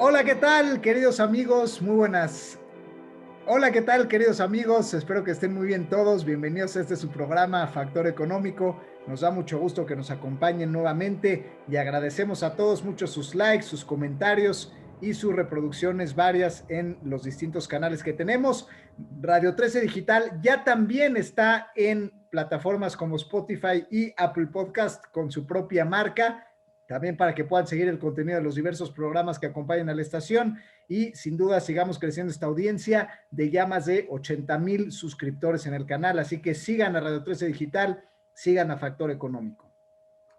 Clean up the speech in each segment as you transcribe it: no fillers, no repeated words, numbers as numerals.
Hola, ¿qué tal, queridos amigos? Muy buenas. Hola, ¿qué tal, queridos amigos? Espero que estén muy bien todos. Bienvenidos a su programa Factor Económico. Nos da mucho gusto que nos acompañen nuevamente y agradecemos a todos mucho sus likes, sus comentarios y sus reproducciones varias en los distintos canales que tenemos. Radio 13 Digital ya también está en plataformas como Spotify y Apple Podcast con su propia marca, también para que puedan seguir el contenido de los diversos programas que acompañan a la estación y sin duda sigamos creciendo esta audiencia de ya más de 80,000 suscriptores en el canal, así que sigan a Radio 13 Digital, sigan a Factor Económico.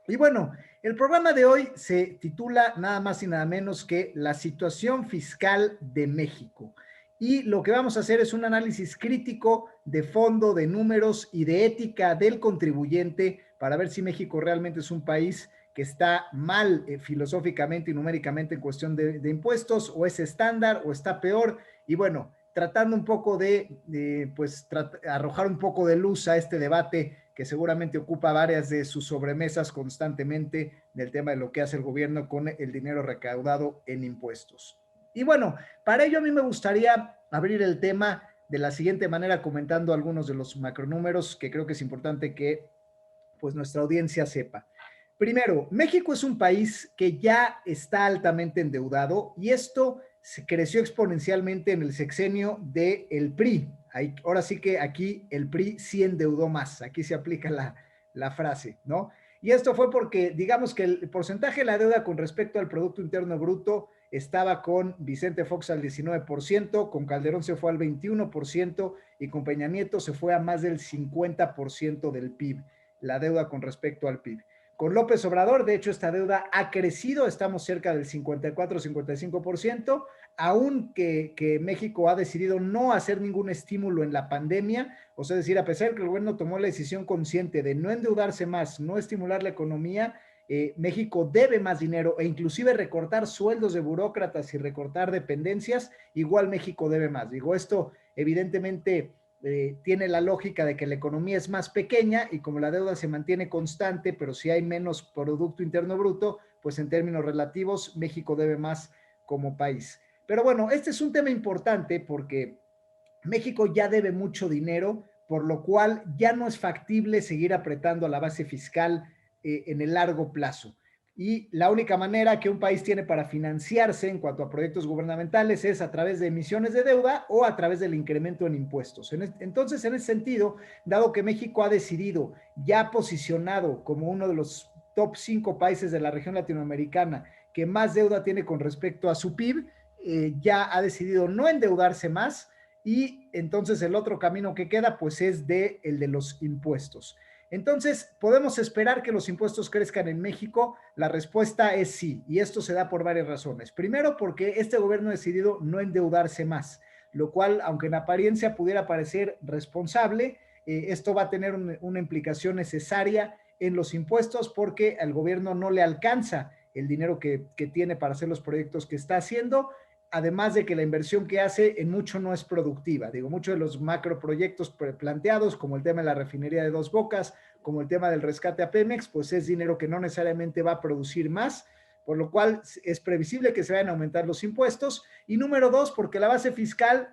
Y bueno, el programa de hoy se titula nada más y nada menos que La situación fiscal de México. Y lo que vamos a hacer es un análisis crítico de fondo, de números y de ética del contribuyente para ver si México realmente es un país que está mal filosóficamente y numéricamente en cuestión de impuestos, o es estándar, o está peor. Y bueno, tratando un poco pues, arrojar un poco de luz a este debate que seguramente ocupa varias de sus sobremesas constantemente del tema de lo que hace el gobierno con el dinero recaudado en impuestos. Y bueno, para ello a mí me gustaría abrir el tema de la siguiente manera, comentando algunos de los macronúmeros que creo que es importante que pues nuestra audiencia sepa. Primero, México es un país que ya está altamente endeudado y esto se creció exponencialmente en el sexenio del PRI. Ahora sí que aquí el PRI sí endeudó más, aquí se aplica la frase, ¿no? Y esto fue porque, digamos que el porcentaje de la deuda con respecto al Producto Interno Bruto estaba con Vicente Fox al 19%, con Calderón se fue al 21% y con Peña Nieto se fue a más del 50% del PIB, la deuda con respecto al PIB. Con López Obrador, de hecho, esta deuda ha crecido, estamos cerca del 54-55%, aunque México ha decidido no hacer ningún estímulo en la pandemia, o sea, es decir, a pesar de que el gobierno tomó la decisión consciente de no endeudarse más, no estimular la economía, México debe más dinero e inclusive recortar sueldos de burócratas y recortar dependencias, igual México debe más. Digo, esto evidentemente tiene la lógica de que la economía es más pequeña y como la deuda se mantiene constante, pero si hay menos Producto Interno Bruto, pues en términos relativos México debe más como país. Pero bueno, este es un tema importante porque México ya debe mucho dinero, por lo cual ya no es factible seguir apretando a la base fiscal en el largo plazo. Y la única manera que un país tiene para financiarse en cuanto a proyectos gubernamentales es a través de emisiones de deuda o a través del incremento en impuestos. Entonces, en ese sentido, dado que México ha decidido, ya posicionado como uno de los top 5 países de la región latinoamericana que más deuda tiene con respecto a su PIB, ya ha decidido no endeudarse más y entonces el otro camino que queda pues es el de los impuestos. Entonces, ¿podemos esperar que los impuestos crezcan en México? La respuesta es sí, y esto se da por varias razones. Primero, porque este gobierno ha decidido no endeudarse más, lo cual, aunque en apariencia pudiera parecer responsable, esto va a tener una implicación necesaria en los impuestos porque al gobierno no le alcanza el dinero que tiene para hacer los proyectos que está haciendo, además de que la inversión que hace en mucho no es productiva. Digo, muchos de los macroproyectos planteados, como el tema de la refinería de Dos Bocas, como el tema del rescate a Pemex, pues es dinero que no necesariamente va a producir más, por lo cual es previsible que se vayan a aumentar los impuestos. Y número dos, porque la base fiscal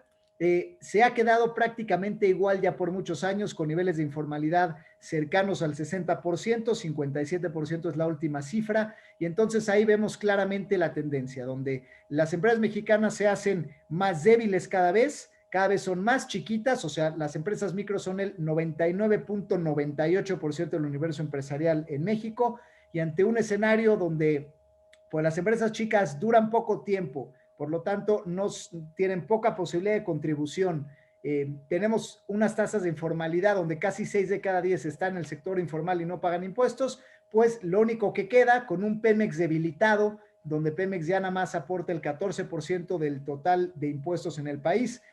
se ha quedado prácticamente igual ya por muchos años, con niveles de informalidad cercanos al 60%, 57% es la última cifra, y entonces ahí vemos claramente la tendencia, donde las empresas mexicanas se hacen más débiles cada vez son más chiquitas, o sea, las empresas micro son el 99.98% del universo empresarial en México, y ante un escenario donde pues las empresas chicas duran poco tiempo, por lo tanto no tienen poca posibilidad de contribución. Tenemos unas tasas de informalidad donde casi 6 de cada 10 están en el sector informal y no pagan impuestos, pues lo único que queda con un Pemex debilitado, donde Pemex ya nada más aporta el 14% del total de impuestos en el país,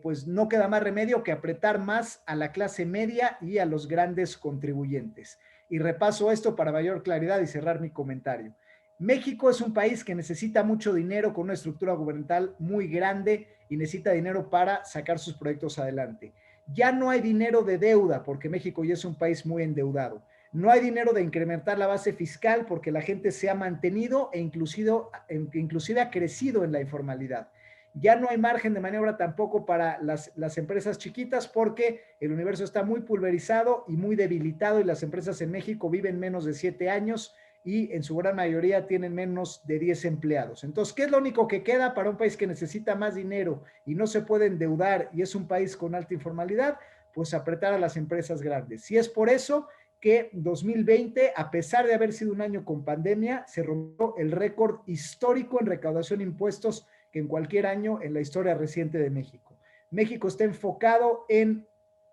pues no queda más remedio que apretar más a la clase media y a los grandes contribuyentes. Y repaso esto para mayor claridad y cerrar mi comentario. México es un país que necesita mucho dinero con una estructura gubernamental muy grande y necesita dinero para sacar sus proyectos adelante. Ya no hay dinero de deuda porque México ya es un país muy endeudado. No hay dinero de incrementar la base fiscal porque la gente se ha mantenido e inclusive ha crecido en la informalidad. Ya no hay margen de maniobra tampoco para las empresas chiquitas porque el universo está muy pulverizado y muy debilitado y las empresas en México viven menos de 7 años y en su gran mayoría tienen menos de 10 empleados. Entonces, ¿qué es lo único que queda para un país que necesita más dinero y no se puede endeudar y es un país con alta informalidad? Pues apretar a las empresas grandes. Si es por eso que 2020, a pesar de haber sido un año con pandemia, se rompió el récord histórico en recaudación de impuestos que en cualquier año en la historia reciente de México. México está enfocado en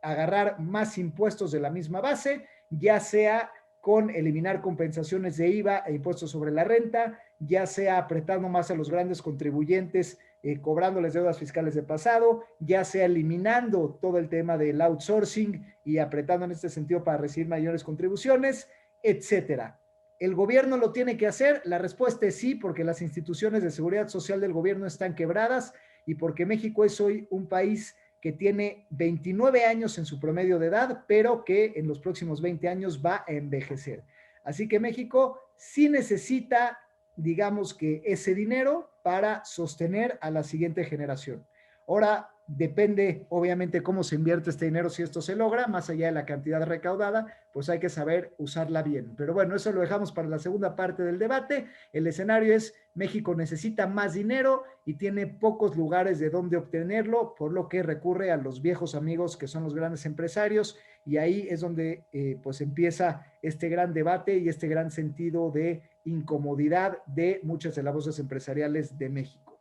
agarrar más impuestos de la misma base, ya sea con eliminar compensaciones de IVA e impuestos sobre la renta, ya sea apretando más a los grandes contribuyentes, cobrándoles deudas fiscales de pasado, ya sea eliminando todo el tema del outsourcing y apretando en este sentido para recibir mayores contribuciones, etcétera. ¿El gobierno lo tiene que hacer? La respuesta es sí, porque las instituciones de seguridad social del gobierno están quebradas y porque México es hoy un país que tiene 29 años en su promedio de edad, pero que en los próximos 20 años va a envejecer. Así que México sí necesita, digamos que ese dinero para sostener a la siguiente generación. Ahora depende, obviamente, cómo se invierte este dinero, si esto se logra, más allá de la cantidad recaudada, pues hay que saber usarla bien. Pero bueno, eso lo dejamos para la segunda parte del debate. El escenario es México necesita más dinero y tiene pocos lugares de donde obtenerlo, por lo que recurre a los viejos amigos que son los grandes empresarios y ahí es donde pues empieza este gran debate y este gran sentido de incomodidad de muchas de las voces empresariales de México.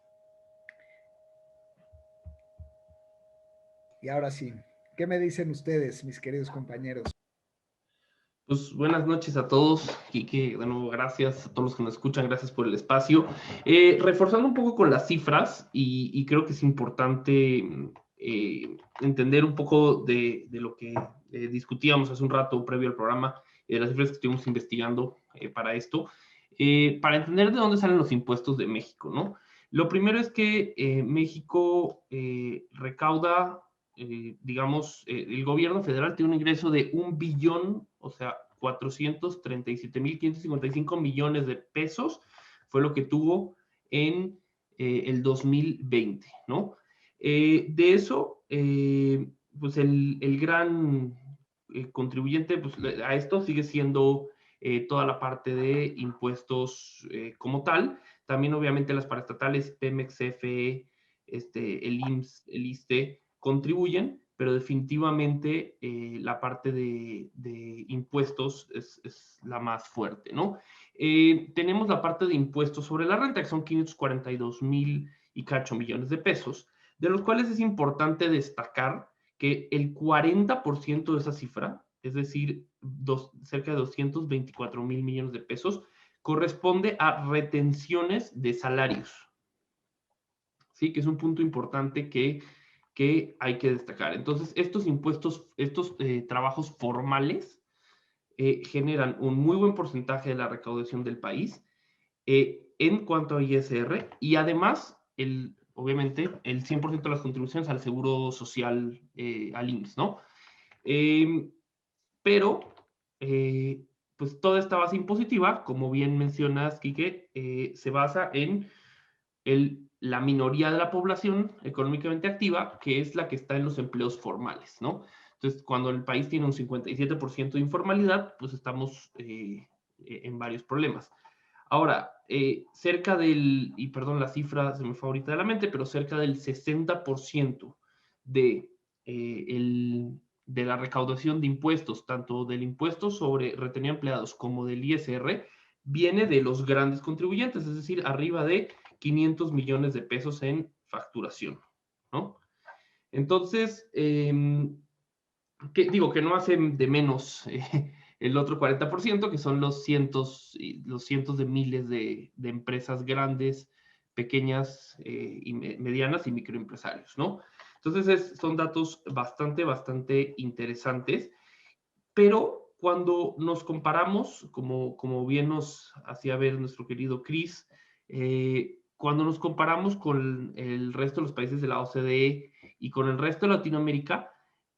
Y ahora sí, ¿qué me dicen ustedes, mis queridos compañeros? Pues buenas noches a todos, Quique, de nuevo gracias a todos los que nos escuchan, gracias por el espacio. Reforzando un poco con las cifras, y creo que es importante entender un poco de lo que discutíamos hace un rato previo al programa, las cifras que estuvimos investigando para esto, para entender de dónde salen los impuestos de México, ¿no? Lo primero es que México recauda digamos, el gobierno federal tiene un ingreso de 1 billón, o sea, 437,555 millones de pesos, fue lo que tuvo en el 2020, ¿no? De eso, pues el gran contribuyente pues, a esto sigue siendo toda la parte de impuestos como tal, también obviamente las paraestatales, Pemex, CFE, el IMSS, el ISSSTE, contribuyen, pero definitivamente la parte de impuestos es la más fuerte, ¿no? Tenemos la parte de impuestos sobre la renta, que son 542,000 y cacho millones de pesos, de los cuales es importante destacar que el 40% de esa cifra, es decir, cerca de 224,000 millones de pesos, corresponde a retenciones de salarios. ¿Sí? Que es un punto importante que hay que destacar. Entonces, estos impuestos, estos trabajos formales generan un muy buen porcentaje de la recaudación del país en cuanto a ISR y además, obviamente, el 100% de las contribuciones al Seguro Social, al IMSS, ¿no? Pero, pues toda esta base impositiva, como bien mencionas, Quique, se basa en la minoría de la población económicamente activa, que es la que está en los empleos formales, ¿no? Entonces, cuando el país tiene un 57% de informalidad, pues estamos en varios problemas. Ahora, cerca del, y perdón, la cifra se me fue ahorita de la mente, pero cerca del 60% de, de la recaudación de impuestos, tanto del impuesto sobre retención de empleados como del ISR, viene de los grandes contribuyentes, es decir, arriba de 500 millones de pesos en facturación, ¿no? Entonces, digo que no hacen de menos el otro 40%, que son los cientos de miles de empresas grandes, pequeñas y medianas y microempresarios, ¿no? Entonces, son datos bastante interesantes, pero cuando nos comparamos, como bien nos hacía ver nuestro querido Chris, cuando nos comparamos con el resto de los países de la OCDE y con el resto de Latinoamérica,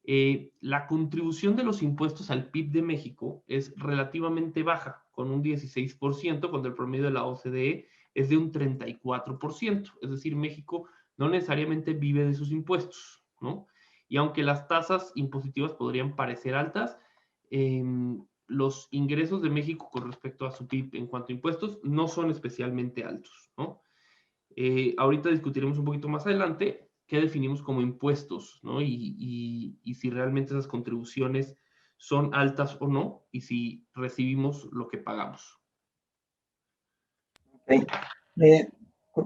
La contribución de los impuestos al PIB de México es relativamente baja, con un 16%, cuando el promedio de la OCDE es de un 34%. Es decir, México no necesariamente vive de sus impuestos, ¿no? Y aunque las tasas impositivas podrían parecer altas, eh, los ingresos de México con respecto a su PIB en cuanto a impuestos no son especialmente altos, ¿no? Ahorita discutiremos un poquito más adelante qué definimos como impuestos, ¿no? Y si realmente esas contribuciones son altas o no, y si recibimos lo que pagamos. Okay.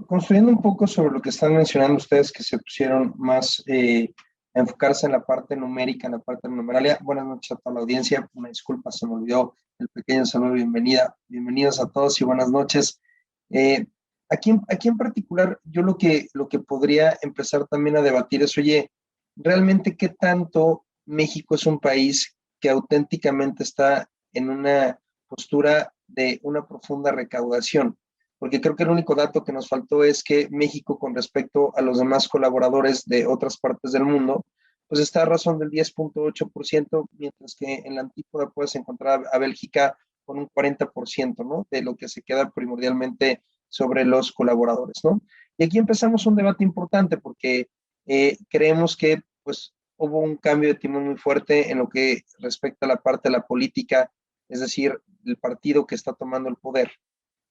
Construyendo un poco sobre lo que están mencionando ustedes, que se pusieron más a enfocarse en la parte numérica, en la parte numeralia. Buenas noches a toda la audiencia. Una disculpa, se me olvidó el pequeño saludo. Bienvenidos a todos y buenas noches. Aquí en particular, yo lo que podría empezar también a debatir es, oye, ¿realmente qué tanto México es un país que auténticamente está en una postura de una profunda recaudación? Porque creo que el único dato que nos faltó es que México, con respecto a los demás colaboradores de otras partes del mundo, pues está a razón del 10.8%, mientras que en la antípoda puedes encontrar a Bélgica con un 40%, ¿no? De lo que se queda primordialmente sobre los colaboradores, ¿no? Y aquí empezamos un debate importante porque creemos que, pues, hubo un cambio de timón muy fuerte en lo que respecta a la parte de la política, es decir, el partido que está tomando el poder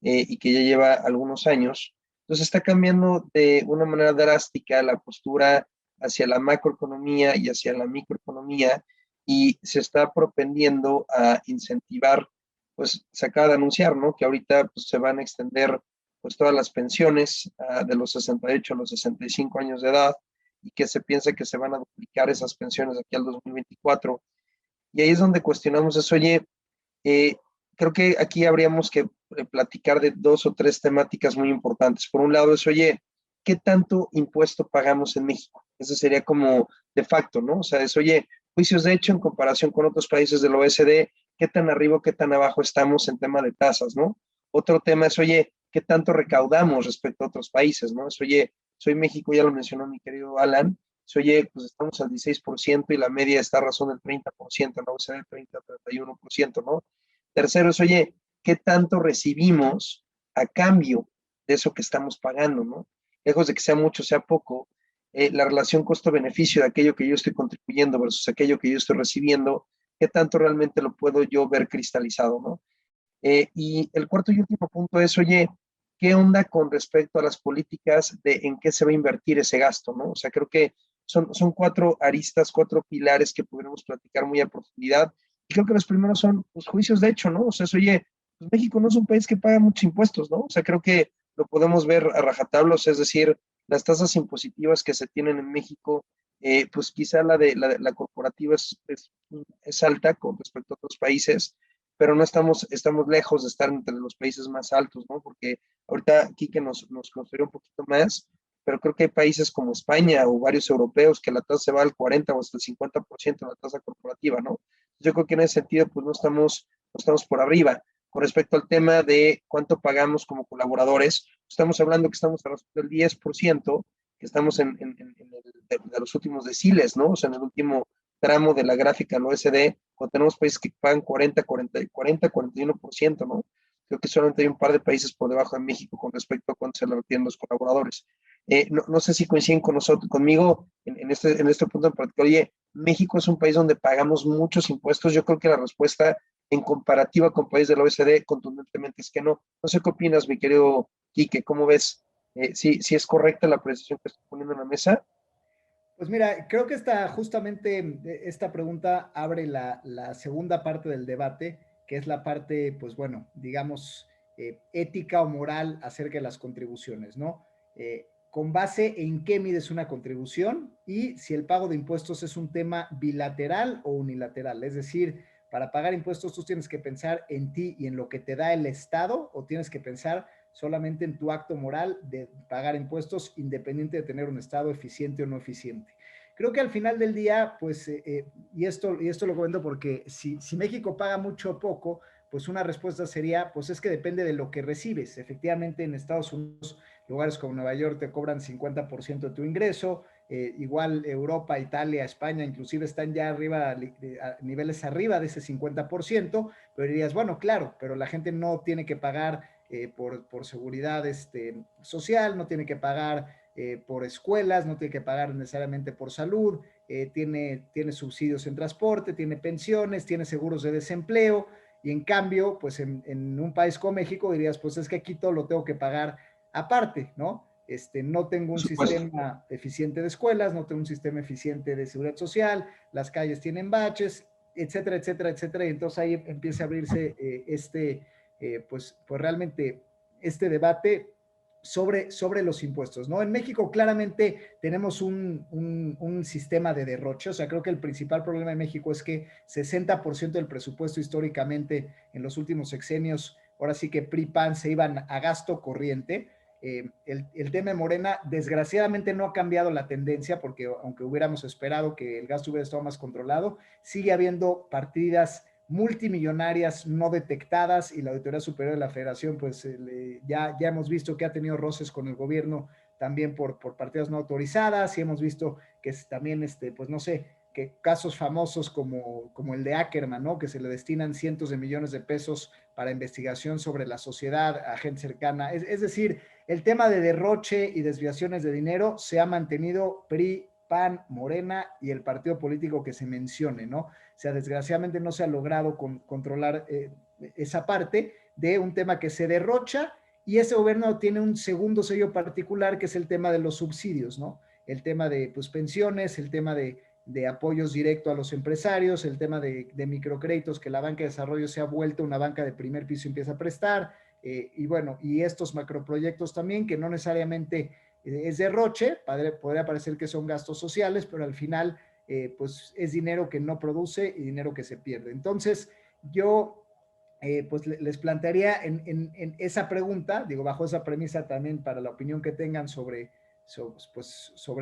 y que ya lleva algunos años. Entonces está cambiando de una manera drástica la postura hacia la macroeconomía y hacia la microeconomía y se está propendiendo a incentivar, pues se acaba de anunciar, ¿no? Que ahorita pues, se van a extender pues todas las pensiones de los 68 a los 65 años de edad y que se piensa que se van a duplicar esas pensiones aquí al 2024. Y ahí es donde cuestionamos eso, oye, eh, creo que aquí habríamos que platicar de dos o tres temáticas muy importantes. Por un lado es, oye, ¿qué tanto impuesto pagamos en México? Eso sería como de facto, ¿no? O sea, es, oye, juicios de hecho en comparación con otros países del OECD, ¿qué tan arriba, qué tan abajo estamos en tema de tasas, ¿no? Otro tema es, oye, ¿qué tanto recaudamos respecto a otros países, ¿no? Es, oye, soy México, ya lo mencionó mi querido Alan, es, oye, pues estamos al 16% y la media está a razón del 30%, ¿no? O sea, el 30-31%, ¿no? Tercero es, oye, ¿qué tanto recibimos a cambio de eso que estamos pagando, ¿no? Lejos de que sea mucho, sea poco, la relación costo-beneficio de aquello que yo estoy contribuyendo versus aquello que yo estoy recibiendo, ¿qué tanto realmente lo puedo yo ver cristalizado, ¿no? Y el cuarto y último punto es, oye, ¿qué onda con respecto a las políticas de en qué se va a invertir ese gasto, ¿no? O sea, creo que son cuatro aristas, cuatro pilares que podremos platicar muy a profundidad. Y creo que los primeros son los juicios de hecho, ¿no? O sea, es, oye, pues México no es un país que paga muchos impuestos, ¿no? O sea, creo que lo podemos ver a rajatablos, es decir, las tasas impositivas que se tienen en México, pues quizá la corporativa es alta con respecto a otros países, pero no estamos lejos de estar entre los países más altos, ¿no? Porque ahorita Quique nos construyó un poquito más, pero creo que hay países como España o varios europeos que la tasa se va al 40 o hasta el 50% de la tasa corporativa, ¿no? Yo creo que en ese sentido, pues no estamos por arriba. Con respecto al tema de cuánto pagamos como colaboradores, estamos hablando que estamos a del 10%, que estamos de los últimos deciles, ¿no? O sea, en el último tramo de la gráfica del OECD, cuando tenemos países que pagan 41%, ¿no? Creo que solamente hay un par de países por debajo de México con respecto a cuánto se le retienen los colaboradores. No sé si coinciden con nosotros, conmigo en este punto en particular. Oye, México es un país donde pagamos muchos impuestos. Yo creo que la respuesta en comparativa con países del OECD contundentemente es que no. No sé qué opinas, mi querido Quique, ¿cómo ves? Si es correcta la precisión que estoy poniendo en la mesa. Pues mira, creo que justamente esta pregunta abre la segunda parte del debate, que es la parte, pues bueno, digamos, ética o moral acerca de las contribuciones, ¿no? Con base en qué mides una contribución y si el pago de impuestos es un tema bilateral o unilateral. Es decir, para pagar impuestos tú tienes que pensar en ti y en lo que te da el Estado o tienes que pensar solamente en tu acto moral de pagar impuestos independiente de tener un Estado eficiente o no eficiente. Creo que al final del día, pues, y esto lo comento porque si México paga mucho o poco, pues una respuesta sería, pues es que depende de lo que recibes. Efectivamente, en Estados Unidos, lugares como Nueva York te cobran 50% de tu ingreso, igual Europa, Italia, España, inclusive están ya arriba, a niveles arriba de ese 50%, pero dirías, bueno, claro, pero la gente no tiene que pagar por seguridad social, no tiene que pagar por escuelas, no tiene que pagar necesariamente por salud, tiene subsidios en transporte, tiene pensiones, tiene seguros de desempleo, y en cambio, pues en un país como México dirías, pues es que aquí todo lo tengo que pagar aparte, ¿no? No tengo un sistema eficiente de escuelas, no tengo un sistema eficiente de seguridad social, las calles tienen baches, etcétera, etcétera, etcétera, y entonces ahí empieza a abrirse pues realmente este debate sobre los impuestos, ¿no? En México claramente tenemos un sistema de derroche, o sea, creo que el principal problema de México es que 60% del presupuesto históricamente en los últimos sexenios, ahora sí que PRI-PAN se iban a gasto corriente. El tema de Morena desgraciadamente no ha cambiado la tendencia, porque aunque hubiéramos esperado que el gasto hubiera estado más controlado, sigue habiendo partidas multimillonarias no detectadas, y la Auditoría Superior de la Federación pues ya hemos visto que ha tenido roces con el gobierno también por partidas no autorizadas, y hemos visto que también pues no sé, que casos famosos como el de Ackerman, ¿no? Que se le destinan cientos de millones de pesos para investigación sobre la sociedad, a gente cercana. Es decir, el tema de derroche y desviaciones de dinero se ha mantenido PRI, PAN, Morena y el partido político que se mencione, ¿no? O sea, desgraciadamente no se ha logrado controlar esa parte de un tema que se derrocha, y ese gobierno tiene un segundo sello particular, que es el tema de los subsidios, ¿no? El tema de pues, pensiones, el tema de apoyos directos a los empresarios, el tema de microcréditos, que la banca de desarrollo se ha vuelto una banca de primer piso y empieza a prestar, y bueno, y estos macroproyectos también, que no necesariamente es derroche, podría parecer que son gastos sociales, pero al final pues es dinero que no produce y dinero que se pierde. Entonces, yo pues les plantearía en esa pregunta, digo, bajo esa premisa también para la opinión que tengan sobre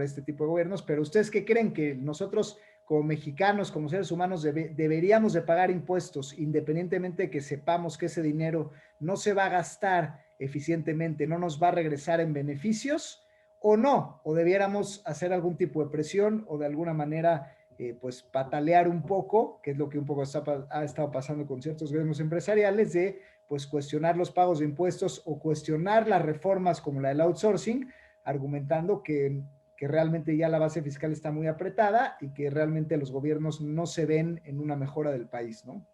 este tipo de gobiernos, pero ¿ustedes qué creen? Que nosotros como mexicanos, como seres humanos, deberíamos de pagar impuestos, independientemente de que sepamos que ese dinero no se va a gastar eficientemente, no nos va a regresar en beneficios, o no, o debiéramos hacer algún tipo de presión o de alguna manera pues patalear un poco, que es lo que un poco ha estado pasando con ciertos gobiernos empresariales, de pues cuestionar los pagos de impuestos o cuestionar las reformas como la del outsourcing, argumentando que realmente ya la base fiscal está muy apretada y que realmente los gobiernos no se ven en una mejora del país, ¿no?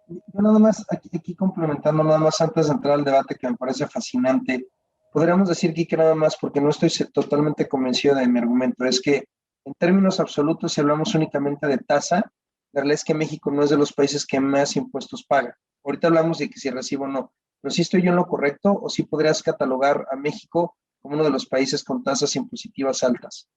Yo nada más, aquí complementando nada más antes de entrar al debate que me parece fascinante, podríamos decir que nada más, porque no estoy totalmente convencido de mi argumento, es que en términos absolutos, si hablamos únicamente de tasa, la realidad es que México no es de los países que más impuestos paga. Ahorita hablamos de que si recibo o no, pero si estoy yo en lo correcto, o si podrías catalogar a México como uno de los países con tasas impositivas altas.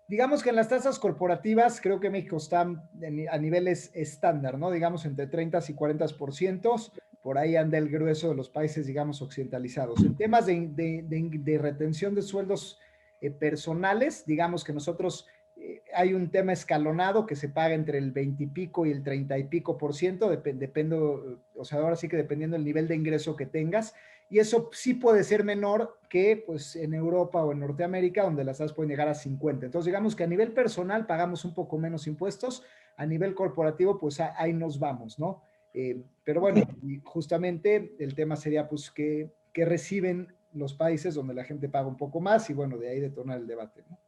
Digamos que en las tasas corporativas creo que México está a niveles estándar, ¿no? Digamos entre 30 y 40%, por ahí anda el grueso de los países, digamos, occidentalizados. En temas de retención de sueldos personales, digamos que nosotros hay un tema escalonado que se paga entre el 20 y pico y el 30 y pico por ciento, depende, o sea, ahora sí que dependiendo del nivel de ingreso que tengas, y eso sí puede ser menor que pues en Europa o en Norteamérica, donde las tasas pueden llegar a 50. Entonces, digamos que a nivel personal pagamos un poco menos impuestos, a nivel corporativo, pues ahí nos vamos, ¿no? Pero bueno, y justamente el tema sería pues que reciben los países donde la gente paga un poco más, y bueno, de ahí detonar el debate, ¿no?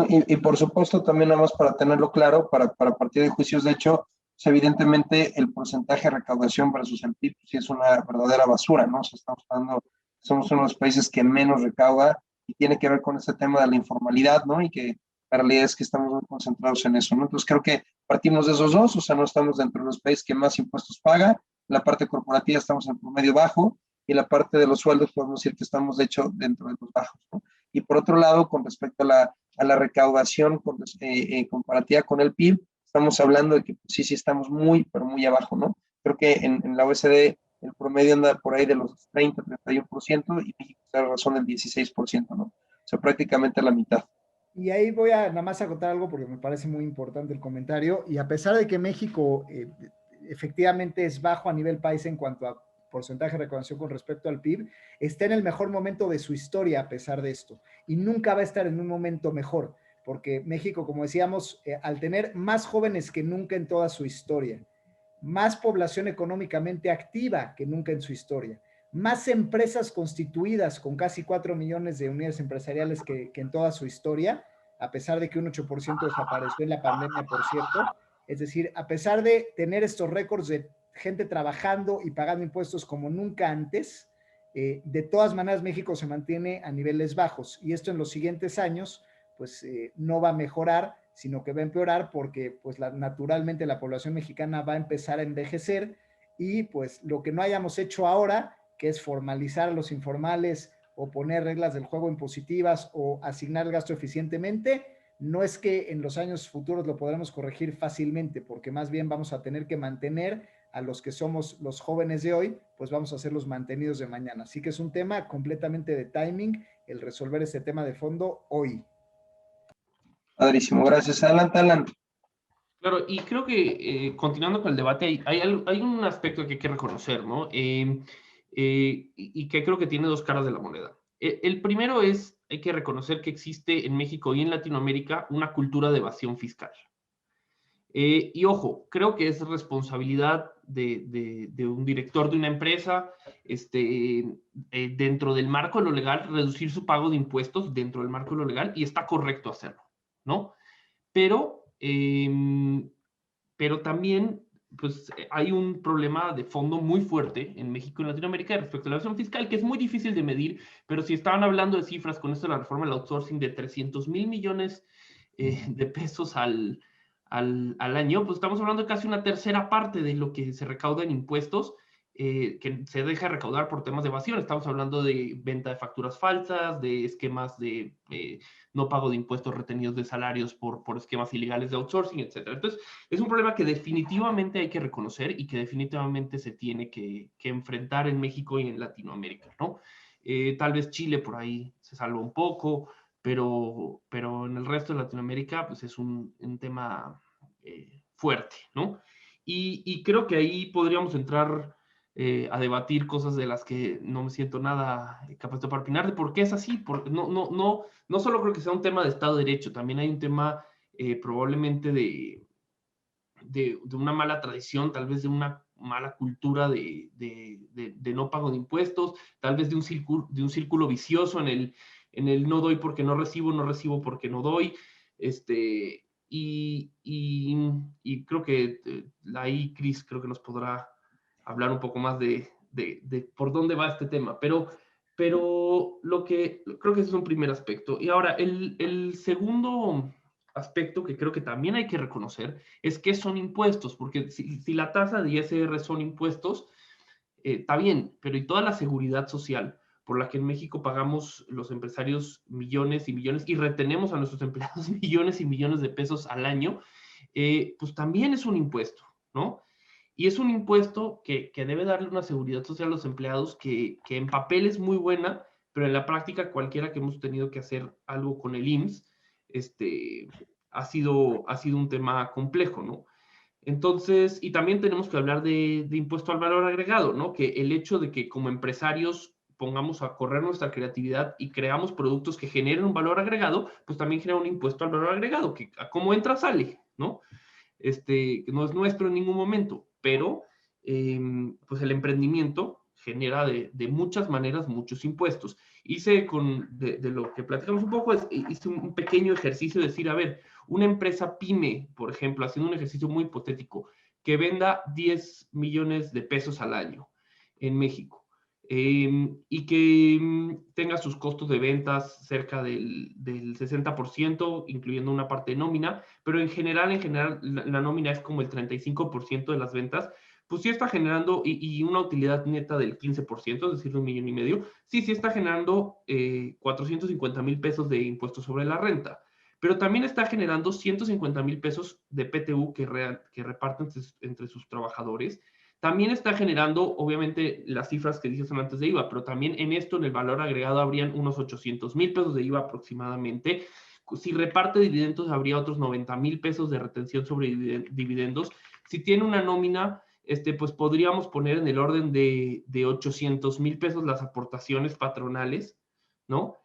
Y por supuesto, también nada más para tenerlo claro, para partir de juicios de hecho, pues evidentemente el porcentaje de recaudación versus el PIB sí es una verdadera basura, ¿no? O sea, estamos hablando, somos uno de los países que menos recauda, y tiene que ver con este tema de la informalidad, ¿no? Y que la realidad es que estamos muy concentrados en eso, ¿no? Entonces creo que partimos de esos dos, o sea, no estamos dentro de los países que más impuestos paga, la parte corporativa estamos en promedio bajo, y la parte de los sueldos podemos decir que estamos de hecho dentro de los bajos, ¿no? Y por otro lado, con respecto a la recaudación comparativa con el PIB, estamos hablando de que pues, sí estamos muy, pero muy abajo, ¿no? Creo que en la OECD el promedio anda por ahí de los 30, 31%, y México está a razón del 16%, ¿no? O sea, prácticamente la mitad. Y ahí voy a nada más acotar algo porque me parece muy importante el comentario. Y a pesar de que México efectivamente es bajo a nivel país en cuanto a porcentaje de recaudación con respecto al PIB, está en el mejor momento de su historia a pesar de esto. Y nunca va a estar en un momento mejor, porque México, como decíamos, al tener más jóvenes que nunca en toda su historia, más población económicamente activa que nunca en su historia, más empresas constituidas con casi 4 millones de unidades empresariales que en toda su historia, a pesar de que un 8% desapareció en la pandemia, por cierto. Es decir, a pesar de tener estos récords de gente trabajando y pagando impuestos como nunca antes, de todas maneras México se mantiene a niveles bajos y esto en los siguientes años pues no va a mejorar, sino que va a empeorar porque pues naturalmente la población mexicana va a empezar a envejecer y pues lo que no hayamos hecho ahora, que es formalizar a los informales o poner reglas del juego impositivas o asignar el gasto eficientemente, no es que en los años futuros lo podremos corregir fácilmente, porque más bien vamos a tener que mantener a los que somos los jóvenes de hoy, pues vamos a ser los mantenidos de mañana. Así que es un tema completamente de timing el resolver este tema de fondo hoy. Padrísimo, gracias. Adelante, Alan. Claro, y creo que continuando con el debate, hay un aspecto que hay que reconocer, ¿no? Y que creo que tiene dos caras de la moneda. El primero es, hay que reconocer que existe en México y en Latinoamérica una cultura de evasión fiscal. Y ojo, creo que es responsabilidad de un director de una empresa, dentro del marco de lo legal, reducir su pago de impuestos dentro del marco de lo legal, y está correcto hacerlo, ¿no? Pero también pues, hay un problema de fondo muy fuerte en México y en Latinoamérica respecto a la evasión fiscal, que es muy difícil de medir, pero si estaban hablando de cifras con esto de la reforma del outsourcing de 300,000 millones de pesos al año, pues estamos hablando de casi una tercera parte de lo que se recauda en impuestos, que se deja recaudar por temas de evasión. Estamos hablando de venta de facturas falsas, de esquemas de no pago de impuestos retenidos de salarios por esquemas ilegales de outsourcing, etc. Entonces, es un problema que definitivamente hay que reconocer y que definitivamente se tiene que enfrentar en México y en Latinoamérica, ¿no? Tal vez Chile por ahí se salva un poco, pero en el resto de Latinoamérica pues es un tema fuerte, ¿no? Y creo que ahí podríamos entrar a debatir cosas de las que no me siento nada capaz de opinar, de por qué es así. No solo creo que sea un tema de Estado de Derecho, también hay un tema probablemente de una mala tradición, tal vez de una mala cultura de no pago de impuestos, tal vez de un círculo vicioso en el no doy porque no recibo porque no doy. Y creo que ahí Chris creo que nos podrá hablar un poco más de por dónde va este tema, pero creo que ese es un primer aspecto. Y ahora, el segundo aspecto que creo que también hay que reconocer es que son impuestos, porque si la tasa de ISR son impuestos, está bien, pero y toda la seguridad social por la que en México pagamos los empresarios millones y millones y retenemos a nuestros empleados millones y millones de pesos al año, pues también es un impuesto, ¿no? Y es un impuesto que debe darle una seguridad social a los empleados que en papel es muy buena, pero en la práctica cualquiera que hemos tenido que hacer algo con el IMSS, ha sido un tema complejo, ¿no? Entonces, y también tenemos que hablar de impuesto al valor agregado, ¿no? Que el hecho de que como empresarios pongamos a correr nuestra creatividad y creamos productos que generen un valor agregado, pues también genera un impuesto al valor agregado, que a cómo entra sale, ¿no? Que no es nuestro en ningún momento, pero pues el emprendimiento genera de muchas maneras muchos impuestos. Hice de lo que platicamos un poco, hice un pequeño ejercicio de decir, a ver, una empresa pyme, por ejemplo, haciendo un ejercicio muy hipotético, que venda 10 millones de pesos al año en México, y que tenga sus costos de ventas cerca del 60%, incluyendo una parte de nómina, pero en general la nómina es como el 35% de las ventas, pues sí está generando, y una utilidad neta del 15%, es decir, 1,5 millones, sí está generando 450,000 pesos de impuestos sobre la renta, pero también está generando 150,000 pesos de PTU que reparten entre sus trabajadores. También está generando, obviamente, las cifras que dije son antes de IVA, pero también en esto, en el valor agregado, habrían unos 800,000 pesos de IVA aproximadamente. Si reparte dividendos, habría otros 90,000 pesos de retención sobre dividendos. Si tiene una nómina, pues podríamos poner en el orden de 800,000 pesos las aportaciones patronales, ¿no?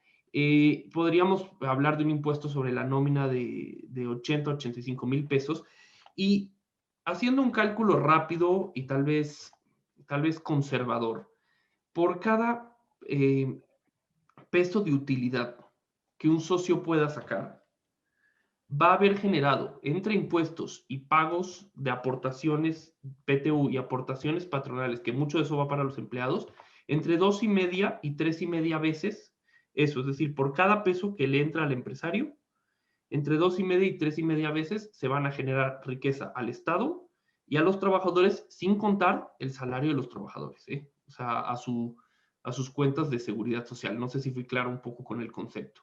Podríamos hablar de un impuesto sobre la nómina de 80, 85,000 pesos, y haciendo un cálculo rápido y tal vez conservador, por cada peso de utilidad que un socio pueda sacar, va a haber generado entre impuestos y pagos de aportaciones PTU y aportaciones patronales, que mucho de eso va para los empleados, entre 2,5 y 3,5 veces eso. Es decir, por cada peso que le entra al empresario, entre 2,5 y 3,5 veces se van a generar riqueza al Estado y a los trabajadores, sin contar el salario de los trabajadores, ¿eh? O sea, a sus cuentas de seguridad social. No sé si fui claro un poco con el concepto.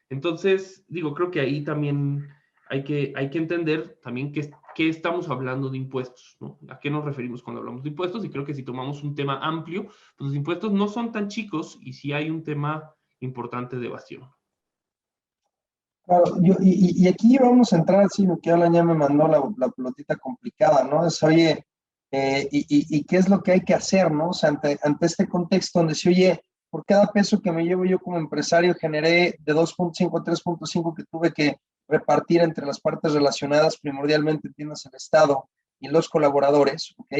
Entonces, digo, creo que ahí también hay que entender también qué estamos hablando de impuestos, ¿no? ¿A qué nos referimos cuando hablamos de impuestos? Y creo que si tomamos un tema amplio, pues los impuestos no son tan chicos y sí hay un tema importante de evasión. Claro, y aquí vamos a entrar, sí, que Alan ya me mandó la pelotita complicada, ¿no? Es, oye, y qué es lo que hay que hacer, ¿no? O sea, ante este contexto donde si, oye, por cada peso que me llevo yo como empresario, generé de 2.5 a 3.5 que tuve que repartir entre las partes relacionadas, primordialmente entiendas el Estado y los colaboradores, ¿ok?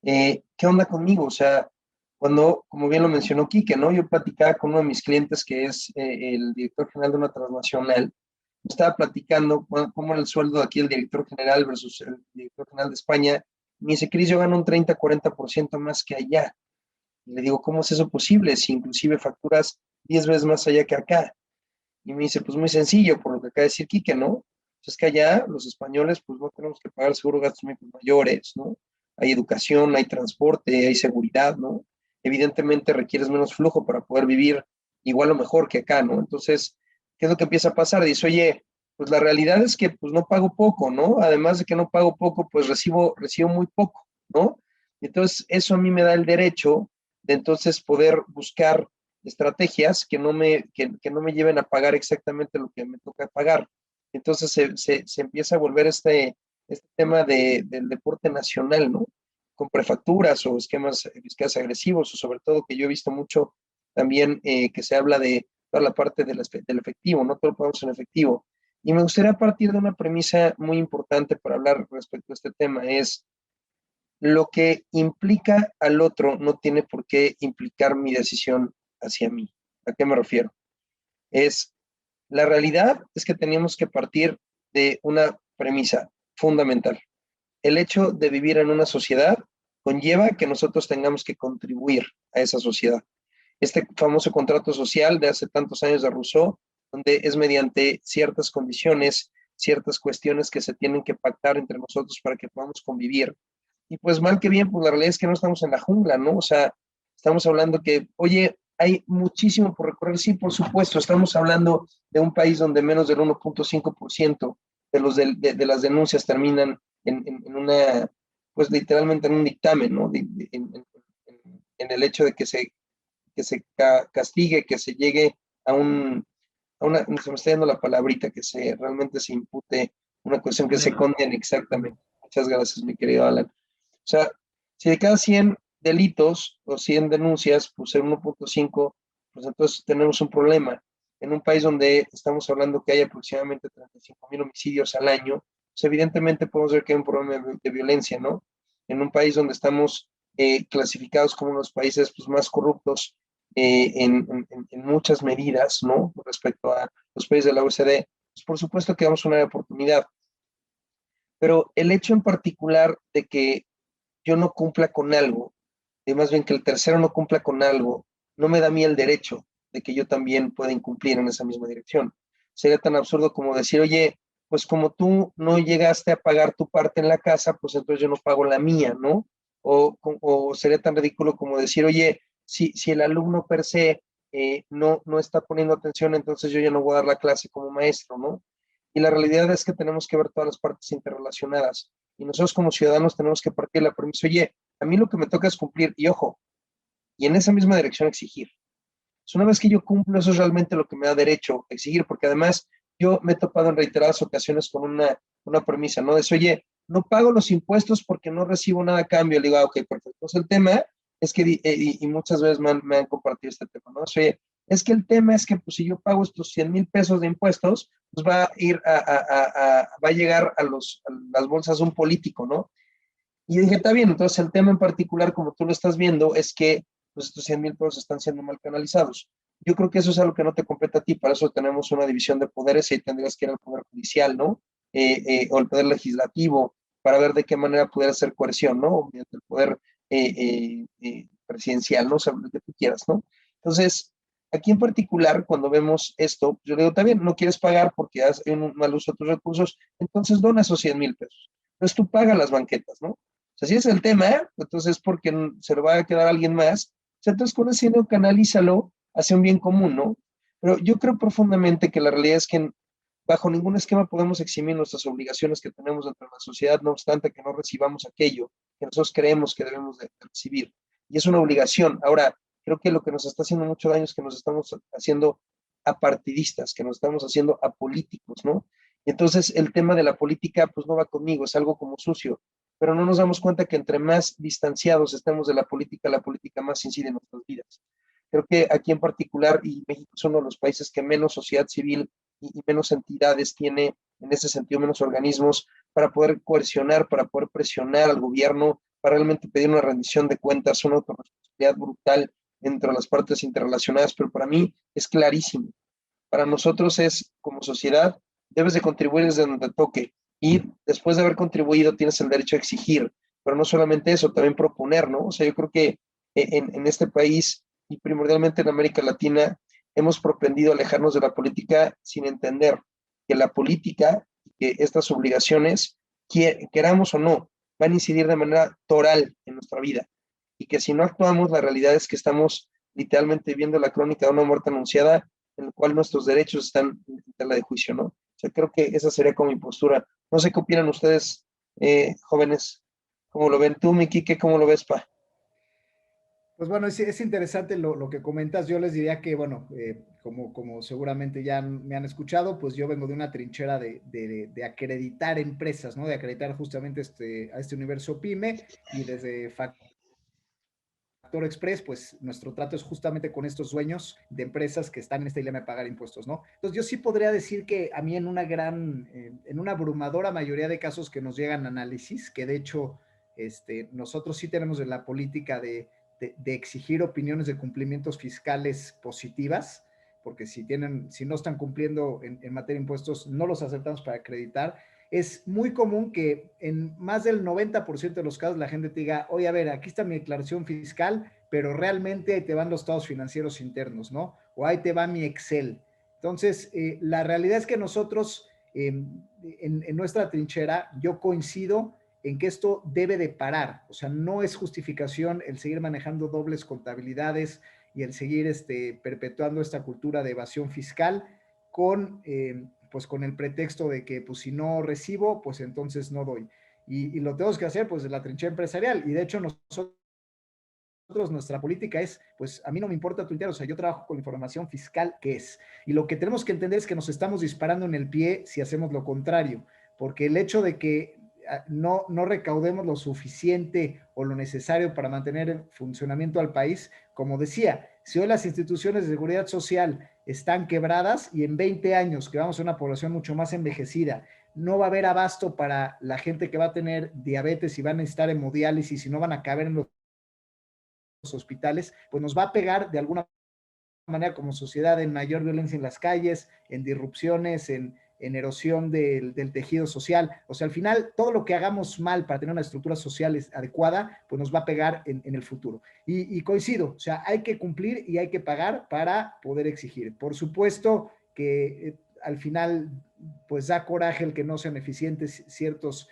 ¿Qué onda conmigo? O sea, cuando, como bien lo mencionó Quique, ¿no? Yo platicaba con uno de mis clientes que es el director general de una transnacional, estaba platicando cómo era el sueldo de aquí el director general versus el director general de España. Me dice, Cris, yo gano un 30-40% más que allá. Y le digo, ¿cómo es eso posible? Si inclusive facturas 10 veces más allá que acá. Y me dice, pues muy sencillo, por lo que acaba de decir Quique, ¿no? Pues es que allá los españoles, pues no tenemos que pagar seguro gastos médicos mayores, ¿no? Hay educación, hay transporte, hay seguridad, ¿no? Evidentemente requieres menos flujo para poder vivir igual o mejor que acá, ¿no? Entonces, ¿qué es lo que empieza a pasar? Dice, oye, pues la realidad es que pues no pago poco, ¿no? Además de que no pago poco, pues recibo muy poco, ¿no? Entonces, eso a mí me da el derecho de entonces poder buscar estrategias que no me lleven a pagar exactamente lo que me toca pagar. Entonces se empieza a volver este tema del deporte nacional, ¿no? Con prefacturas o esquemas fiscales agresivos, o sobre todo que yo he visto mucho también que se habla de toda la parte del efectivo, no todo lo pagamos en efectivo. Y me gustaría partir de una premisa muy importante para hablar respecto a este tema, es lo que implica al otro no tiene por qué implicar mi decisión hacia mí. ¿A qué me refiero? La realidad es que tenemos que partir de una premisa fundamental. El hecho de vivir en una sociedad conlleva que nosotros tengamos que contribuir a esa sociedad. Este famoso contrato social de hace tantos años de Rousseau, donde es mediante ciertas condiciones, ciertas cuestiones que se tienen que pactar entre nosotros para que podamos convivir. Y pues mal que bien, pues la realidad es que no estamos en la jungla, ¿no? O sea, estamos hablando que, oye, hay muchísimo por recorrer. Sí, por supuesto, estamos hablando de un país donde menos del 1.5% de las denuncias terminan en una, pues literalmente en un dictamen, ¿no? En el hecho de que se castigue, que se llegue a se me está dando la palabrita, que realmente se impute una cuestión que se condene exactamente. Muchas gracias, mi querido Alan. O sea, si de cada 100 delitos o 100 denuncias, pues el 1.5, pues entonces tenemos un problema. En un país donde estamos hablando que hay aproximadamente 35,000 homicidios al año, pues evidentemente podemos ver que hay un problema de violencia, ¿no? En un país donde estamos clasificados como uno de los países pues, más corruptos en muchas medidas, ¿no? Respecto a los países de la OECD, pues por supuesto que damos una oportunidad. Pero el hecho en particular de que yo no cumpla con algo, y más bien que el tercero no cumpla con algo, no me da a mí el derecho de que yo también pueda incumplir en esa misma dirección. Sería tan absurdo como decir, oye, pues como tú no llegaste a pagar tu parte en la casa, pues entonces yo no pago la mía, ¿no? O sería tan ridículo como decir, oye, si el alumno per se no está poniendo atención, entonces yo ya no voy a dar la clase como maestro, ¿no? Y la realidad es que tenemos que ver todas las partes interrelacionadas. Y nosotros como ciudadanos tenemos que partir la premisa, oye, a mí lo que me toca es cumplir, y ojo, y en esa misma dirección exigir. Pues una vez que yo cumplo, eso es realmente lo que me da derecho a exigir, porque además yo me he topado en reiteradas ocasiones con una premisa, ¿no? De oye, no pago los impuestos porque no recibo nada a cambio. Le digo, ok, perfecto. Entonces el tema es que, y muchas veces me han compartido este tema, ¿no? Oye, es que el tema es que pues, si yo pago estos 100,000 pesos de impuestos, pues va a ir va a llegar a las bolsas de un político, ¿no? Y dije, está bien, entonces el tema en particular, como tú lo estás viendo, es que pues, estos 100,000 pesos están siendo mal canalizados. Yo creo que eso es algo que no te compete a ti, para eso tenemos una división de poderes y ahí tendrías que ir al Poder Judicial, ¿no? O el Poder Legislativo, para ver de qué manera poder hacer coerción, ¿no? O mediante el Poder Presidencial, ¿no? O sea, lo que tú quieras, ¿no? Entonces, aquí en particular, cuando vemos esto, yo le digo, está bien, no quieres pagar porque has un mal uso de tus recursos, entonces dona esos 100,000 pesos. Entonces tú pagas las banquetas, ¿no? O sea, si es el tema, entonces porque se lo va a quedar a alguien más, o sea, entonces con ese dinero canalízalo hacia un bien común, ¿no? Pero yo creo profundamente que la realidad es que bajo ningún esquema podemos eximir nuestras obligaciones que tenemos dentro de la sociedad, no obstante que no recibamos aquello que nosotros creemos que debemos de recibir. Y es una obligación. Ahora, creo que lo que nos está haciendo mucho daño es que nos estamos haciendo apartidistas, que nos estamos haciendo apolíticos, ¿no? Y entonces el tema de la política, pues no va conmigo, es algo como sucio, pero no nos damos cuenta que entre más distanciados estemos de la política más incide en nuestras vidas. Creo que aquí en particular, y México es uno de los países que menos sociedad civil y menos entidades tiene, en ese sentido, menos organismos para poder coercionar, para poder presionar al gobierno, para realmente pedir una rendición de cuentas, una autorresponsabilidad brutal entre las partes interrelacionadas, pero para mí es clarísimo. Para nosotros es, como sociedad, debes de contribuir desde donde toque y después de haber contribuido tienes el derecho a exigir, pero no solamente eso, también proponer, ¿no? O sea, yo creo que en este país y primordialmente en América Latina hemos propendido a alejarnos de la política sin entender que la política, que estas obligaciones, queramos o no, van a incidir de manera toral en nuestra vida y que si no actuamos, la realidad es que estamos literalmente viendo la crónica de una muerte anunciada en el cual nuestros derechos están en tela de juicio, ¿no? O sea, creo que esa sería como mi postura. No sé qué opinan ustedes, jóvenes, cómo lo ven tú, Miki, ¿cómo lo ves, pa? Pues bueno, es interesante lo que comentas. Yo les diría que, bueno, como seguramente ya me han escuchado, pues yo vengo de una trinchera de acreditar empresas, ¿no? De acreditar justamente a este universo PYME y desde Factor Express, pues nuestro trato es justamente con estos dueños de empresas que están en este dilema de pagar impuestos, ¿no? Entonces yo sí podría decir que a mí en una abrumadora mayoría de casos que nos llegan a análisis, que de hecho nosotros sí tenemos la política de exigir opiniones de cumplimientos fiscales positivas, porque si no están cumpliendo en materia de impuestos, no los aceptamos para acreditar. Es muy común que en más del 90% de los casos la gente te diga, oye, a ver, aquí está mi declaración fiscal, pero realmente ahí te van los estados financieros internos, ¿no? O ahí te va mi Excel. Entonces, la realidad es que nosotros, en nuestra trinchera, yo coincido en que esto debe de parar. O sea, no es justificación el seguir manejando dobles contabilidades y el seguir perpetuando esta cultura de evasión fiscal con, pues con el pretexto de que pues si no recibo, pues entonces no doy. Y lo tenemos que hacer pues de la trinchera empresarial. Y de hecho nosotros, nuestra política es, pues a mí no me importa tu dinero, o sea, yo trabajo con información fiscal que es. Y lo que tenemos que entender es que nos estamos disparando en el pie si hacemos lo contrario, porque el hecho de que no recaudemos lo suficiente o lo necesario para mantener el funcionamiento al país, como decía, si hoy las instituciones de seguridad social están quebradas y en 20 años, que vamos a una población mucho más envejecida, no va a haber abasto para la gente que va a tener diabetes y van a necesitar hemodiálisis y no van a caber en los hospitales, pues nos va a pegar de alguna manera como sociedad en mayor violencia en las calles, en disrupciones, en erosión del tejido social. O sea, al final, todo lo que hagamos mal para tener una estructura social adecuada, pues nos va a pegar en el futuro. Y coincido, o sea, hay que cumplir y hay que pagar para poder exigir. Por supuesto que al final, pues da coraje el que no sean eficientes ciertos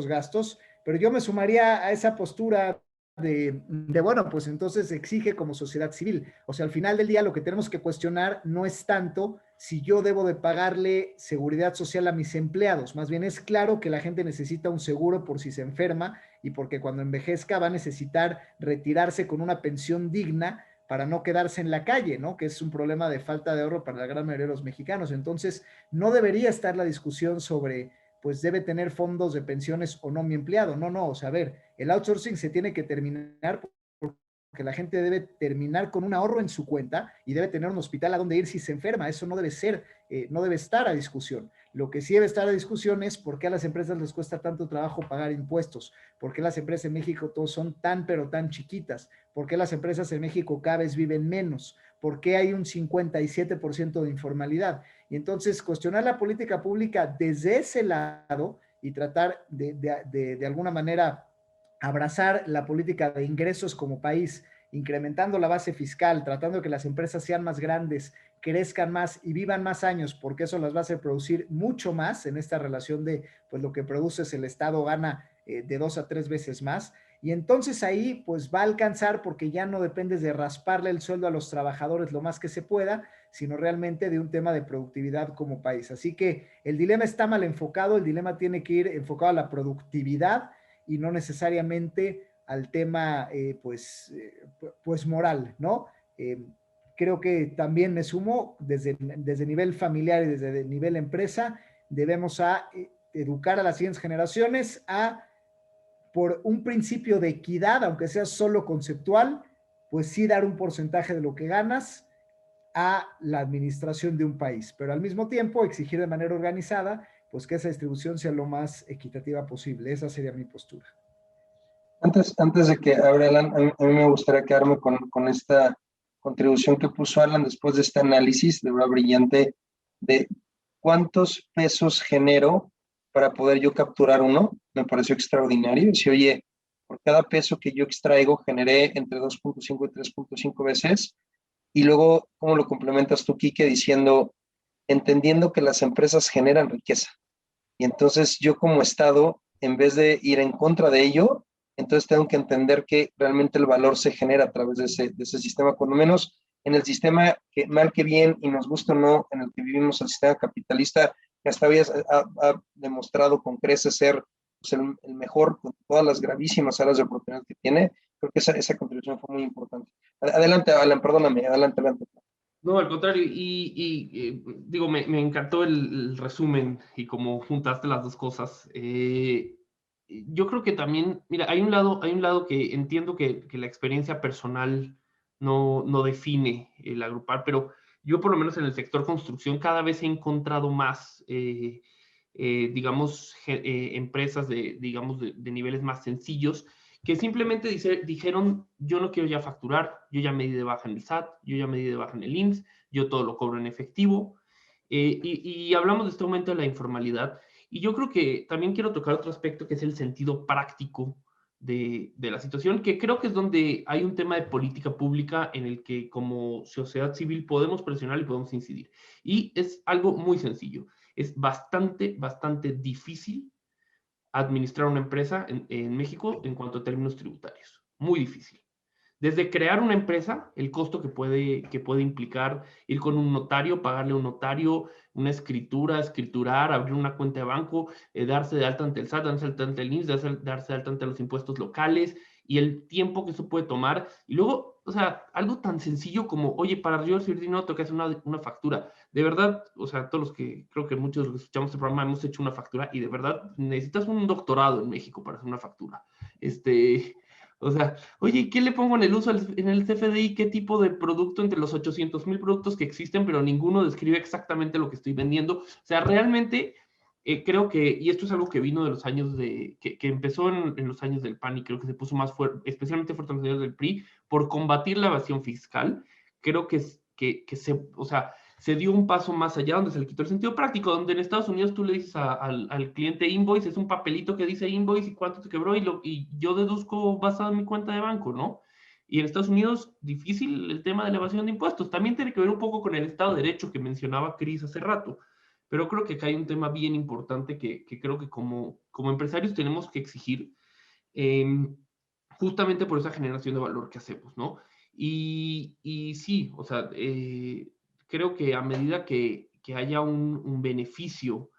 gastos, pero yo me sumaría a esa postura bueno, pues entonces exige como sociedad civil. O sea, al final del día lo que tenemos que cuestionar no es tanto si yo debo de pagarle seguridad social a mis empleados. Más bien es claro que la gente necesita un seguro por si se enferma y porque cuando envejezca va a necesitar retirarse con una pensión digna para no quedarse en la calle, ¿no? Que es un problema de falta de ahorro para la gran mayoría de los mexicanos. Entonces, no debería estar la discusión sobre pues debe tener fondos de pensiones o no mi empleado. No, o sea, a ver, el outsourcing se tiene que terminar porque la gente debe terminar con un ahorro en su cuenta y debe tener un hospital a donde ir si se enferma. Eso no debe ser, no debe estar a discusión. Lo que sí debe estar a discusión es por qué a las empresas les cuesta tanto trabajo pagar impuestos, por qué las empresas en México todos son tan pero tan chiquitas, por qué las empresas en México cada vez viven menos, por qué hay un 57% de informalidad. Y entonces cuestionar la política pública desde ese lado y tratar de alguna manera abrazar la política de ingresos como país, incrementando la base fiscal, tratando de que las empresas sean más grandes, crezcan más y vivan más años, porque eso las va a hacer producir mucho más en esta relación de, pues lo que produces el Estado gana de 2 a 3 veces más. Y entonces ahí pues va a alcanzar porque ya no dependes de rasparle el sueldo a los trabajadores lo más que se pueda, sino realmente de un tema de productividad como país. Así que el dilema está mal enfocado, el dilema tiene que ir enfocado a la productividad y no necesariamente al tema pues moral, ¿no? Creo que también me sumo desde nivel familiar y desde nivel empresa, debemos educar a las siguientes generaciones por un principio de equidad, aunque sea solo conceptual, pues sí dar un porcentaje de lo que ganas a la administración de un país, pero al mismo tiempo exigir de manera organizada, pues que esa distribución sea lo más equitativa posible. Esa sería mi postura. Antes de que abra Alan, a mí me gustaría quedarme con esta contribución que puso Alan después de este análisis de verdad brillante de cuántos pesos genero para poder yo capturar uno. Me pareció extraordinario. Si, oye, por cada peso que yo extraigo generé entre 2.5 y 3.5 veces. Y luego, ¿cómo lo complementas tú, Quique, diciendo, entendiendo que las empresas generan riqueza? Y entonces yo como Estado, en vez de ir en contra de ello, entonces tengo que entender que realmente el valor se genera a través de ese sistema, por lo menos en el sistema que mal que bien, y nos gusta o no, en el que vivimos, el sistema capitalista, que hasta hoy ha demostrado con creces ser pues, el mejor, con todas las gravísimas áreas de oportunidad que tiene. Creo que esa contribución fue muy importante. Adelante, Alan, perdóname, adelante. No, al contrario, digo, me encantó el resumen y cómo juntaste las dos cosas. Yo creo que también, mira, hay un lado que entiendo que la experiencia personal no define el agrupar, pero yo por lo menos en el sector construcción cada vez he encontrado más, digamos, empresas digamos, de niveles más sencillos que simplemente dijeron, yo no quiero ya facturar, yo ya me di de baja en el SAT, yo ya me di de baja en el IMSS, yo todo lo cobro en efectivo. Y hablamos de este aumento de la informalidad. Y yo creo que también quiero tocar otro aspecto que es el sentido práctico de la situación, que creo que es donde hay un tema de política pública en el que como sociedad civil podemos presionar y podemos incidir. Y es algo muy sencillo. Es bastante difícil administrar una empresa en México en cuanto a términos tributarios. Muy difícil. Desde crear una empresa, el costo que puede implicar ir con un notario, pagarle a un notario, una escriturar, abrir una cuenta de banco, darse de alta ante el SAT, darse de alta ante el IMSS, darse de alta ante los impuestos locales y el tiempo que eso puede tomar. Y luego, o sea, algo tan sencillo como, oye, para yo recibir dinero tengo que hacer una factura. De verdad, o sea, todos los que, creo que muchos de los que escuchamos este programa hemos hecho una factura y de verdad necesitas un doctorado en México para hacer una factura. O sea, oye, ¿qué le pongo en el uso en el CFDI? ¿Qué tipo de producto entre los 800,000 productos que existen, pero ninguno describe exactamente lo que estoy vendiendo? O sea, realmente creo que, y esto es algo que vino de los años que empezó en los años del PAN y creo que se puso más fuerte, especialmente fuerte en los años del PRI, por combatir la evasión fiscal. Creo que o sea, se dio un paso más allá, donde se le quitó el sentido práctico, donde en Estados Unidos tú le dices al cliente invoice, es un papelito que dice invoice y cuánto te quebró, y yo deduzco basado en mi cuenta de banco, ¿no? Y en Estados Unidos, difícil el tema de la evasión de impuestos. También tiene que ver un poco con el Estado de Derecho que mencionaba Cris hace rato. Pero creo que acá hay un tema bien importante que creo que como empresarios tenemos que exigir, justamente por esa generación de valor que hacemos, ¿no? Y sí, o sea, creo que a medida que haya un beneficio,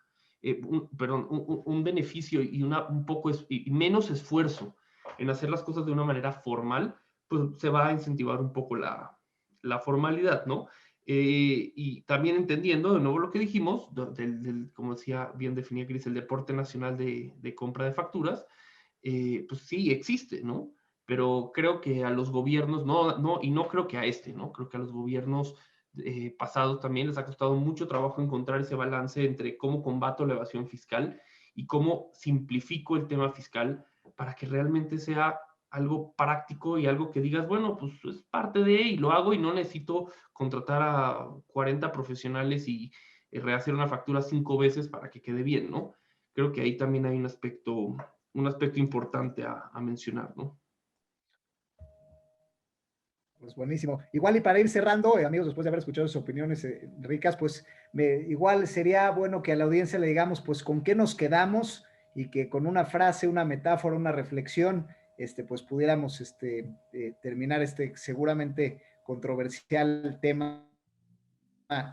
un beneficio y un poco y menos esfuerzo en hacer las cosas de una manera formal, pues se va a incentivar un poco la formalidad, ¿no? Y también entendiendo de nuevo lo que dijimos, como decía, bien definía Cris, el deporte nacional de compra de facturas, pues sí existe, ¿no? Pero creo que a los gobiernos, y no creo que a ¿no? Creo que a los gobiernos pasados también les ha costado mucho trabajo encontrar ese balance entre cómo combato la evasión fiscal y cómo simplifico el tema fiscal para que realmente sea algo práctico y algo que digas, bueno, pues es parte de, y lo hago y no necesito contratar a 40 profesionales y rehacer una factura 5 veces para que quede bien, ¿no? Creo que ahí también hay un aspecto importante a mencionar, ¿no? Pues buenísimo. Igual y para ir cerrando, amigos, después de haber escuchado sus opiniones ricas, pues igual sería bueno que a la audiencia le digamos, pues, con qué nos quedamos y que con una frase, una metáfora, una reflexión, pues pudiéramos terminar este seguramente controversial tema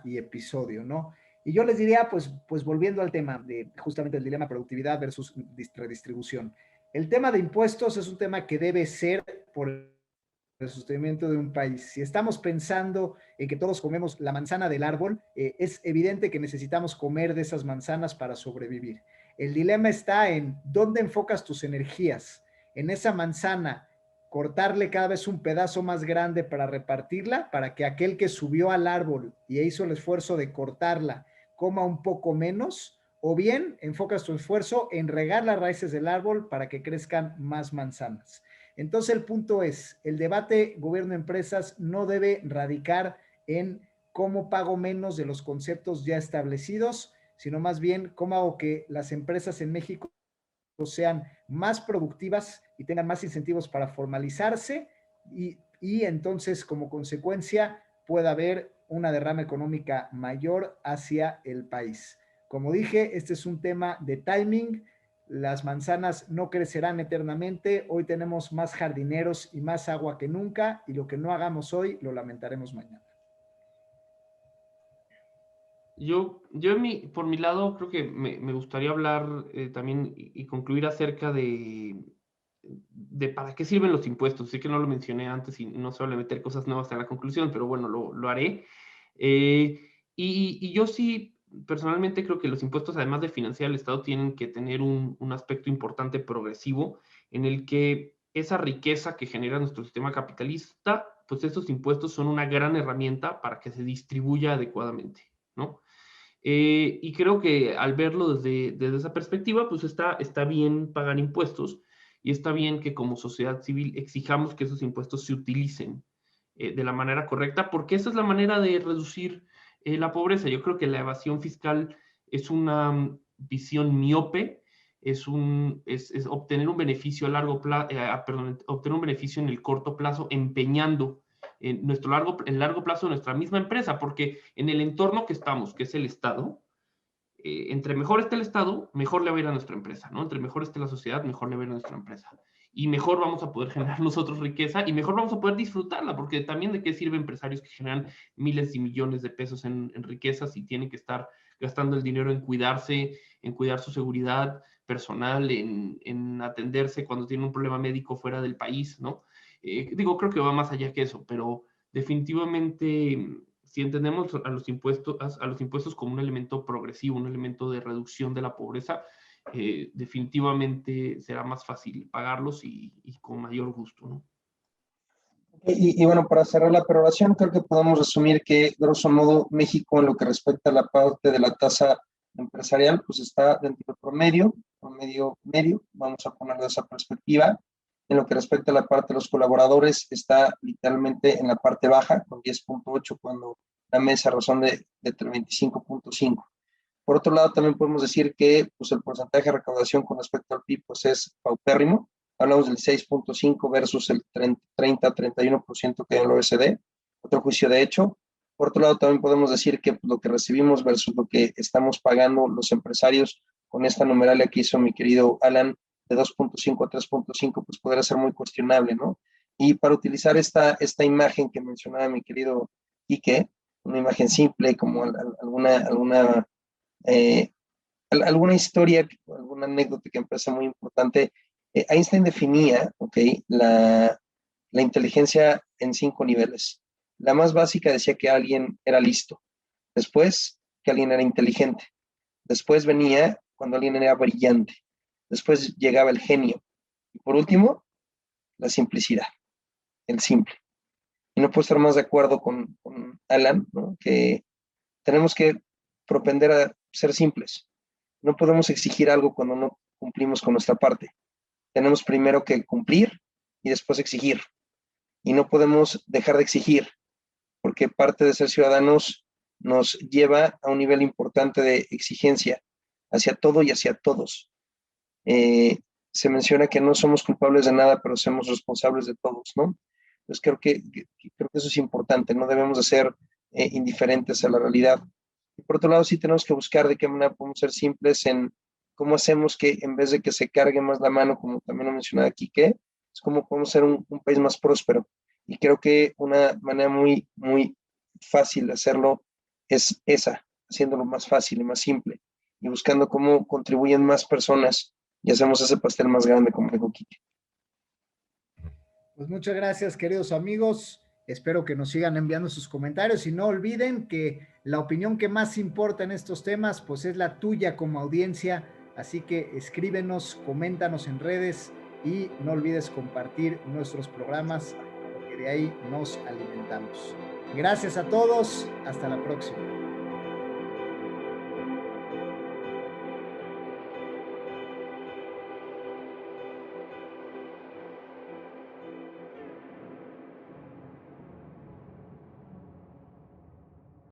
y episodio, ¿no? Y yo les diría, pues volviendo al tema de justamente el dilema productividad versus redistribución. El tema de impuestos es un tema que debe ser por el sostenimiento de un país. Si estamos pensando en que todos comemos la manzana del árbol, es evidente que necesitamos comer de esas manzanas para sobrevivir. El dilema está en dónde enfocas tus energías. En esa manzana, cortarle cada vez un pedazo más grande para repartirla, para que aquel que subió al árbol y hizo el esfuerzo de cortarla coma un poco menos, o bien enfocas tu esfuerzo en regar las raíces del árbol para que crezcan más manzanas. Entonces el punto es, el debate gobierno-empresas no debe radicar en cómo pago menos de los conceptos ya establecidos, sino más bien cómo hago que las empresas en México sean más productivas y tengan más incentivos para formalizarse y entonces como consecuencia pueda haber una derrama económica mayor hacia el país. Como dije, este es un tema de timing. Las manzanas no crecerán eternamente. Hoy tenemos más jardineros y más agua que nunca y lo que no hagamos hoy lo lamentaremos mañana. Yo por mi lado, creo que me gustaría hablar también y concluir acerca de para qué sirven los impuestos. Sé que no lo mencioné antes y no se vale meter cosas nuevas en la conclusión, pero bueno, lo haré. Y yo sí, personalmente creo que los impuestos, además de financiar el Estado, tienen que tener un aspecto importante progresivo en el que esa riqueza que genera nuestro sistema capitalista, pues estos impuestos son una gran herramienta para que se distribuya adecuadamente, ¿no? Y creo que al verlo desde esa perspectiva, pues está bien pagar impuestos y está bien que como sociedad civil exijamos que esos impuestos se utilicen de la manera correcta, porque esa es la manera de reducir la pobreza. Yo creo que la evasión fiscal es una visión miope, es obtener un beneficio a largo plazo, obtener un beneficio en el corto plazo empeñando en el largo plazo de nuestra misma empresa, porque en el entorno que estamos, que es el Estado, entre mejor esté el Estado, mejor le va a ir a nuestra empresa, ¿no? Entre mejor esté la sociedad, mejor le va a ir a nuestra empresa. Y mejor vamos a poder generar nosotros riqueza y mejor vamos a poder disfrutarla, porque también de qué sirve empresarios que generan miles y millones de pesos en riquezas y tienen que estar gastando el dinero en cuidarse, en cuidar su seguridad personal, en atenderse cuando tienen un problema médico fuera del país, ¿no? Creo que va más allá que eso, pero definitivamente si entendemos a los impuestos como un elemento progresivo, un elemento de reducción de la pobreza, definitivamente será más fácil pagarlos y con mayor gusto, ¿no? Y bueno, para cerrar la peroración, creo que podemos resumir que, grosso modo, México en lo que respecta a la parte de la tasa empresarial, pues está dentro del promedio medio, vamos a ponerlo de esa perspectiva. En lo que respecta a la parte de los colaboradores, está literalmente en la parte baja, con 10.8, cuando la mesa razón de 25.5. Por otro lado, también podemos decir que pues, el porcentaje de recaudación con respecto al PIB pues, es paupérrimo. Hablamos del 6.5 versus el 30-31% que hay en el OECD. Otro juicio de hecho. Por otro lado, también podemos decir que lo que recibimos versus lo que estamos pagando los empresarios con esta numeralia que hizo mi querido Alan, de 2.5 a 3.5, pues podría ser muy cuestionable, ¿no? Y para utilizar esta imagen que mencionaba mi querido Quique, una imagen simple como alguna historia, alguna anécdota que me parece muy importante. Einstein definía, la inteligencia en 5 niveles. La más básica decía que alguien era listo, después que alguien era inteligente, después venía cuando alguien era brillante, después llegaba el genio y por último, la simplicidad, el simple. Y no puedo estar más de acuerdo con Alan, ¿no? Que tenemos que propender a ser simples. No podemos exigir algo cuando no cumplimos con nuestra parte. Tenemos primero que cumplir y después exigir. Y no podemos dejar de exigir, porque parte de ser ciudadanos nos lleva a un nivel importante de exigencia hacia todo y hacia todos. Se menciona que no somos culpables de nada, pero somos responsables de todos, ¿no? Entonces creo que eso es importante, no debemos de ser indiferentes a la realidad. Y por otro lado, sí tenemos que buscar de qué manera podemos ser simples en cómo hacemos que en vez de que se cargue más la mano, como también lo mencionaba Quique, es cómo podemos ser un país más próspero. Y creo que una manera muy, muy fácil de hacerlo es esa, haciéndolo más fácil y más simple y buscando cómo contribuyen más personas y hacemos ese pastel más grande, como dijo Quique. Pues muchas gracias, queridos amigos. Espero que nos sigan enviando sus comentarios y no olviden que la opinión que más importa en estos temas pues es la tuya como audiencia, así que escríbenos, coméntanos en redes y no olvides compartir nuestros programas porque de ahí nos alimentamos. Gracias a todos, hasta la próxima.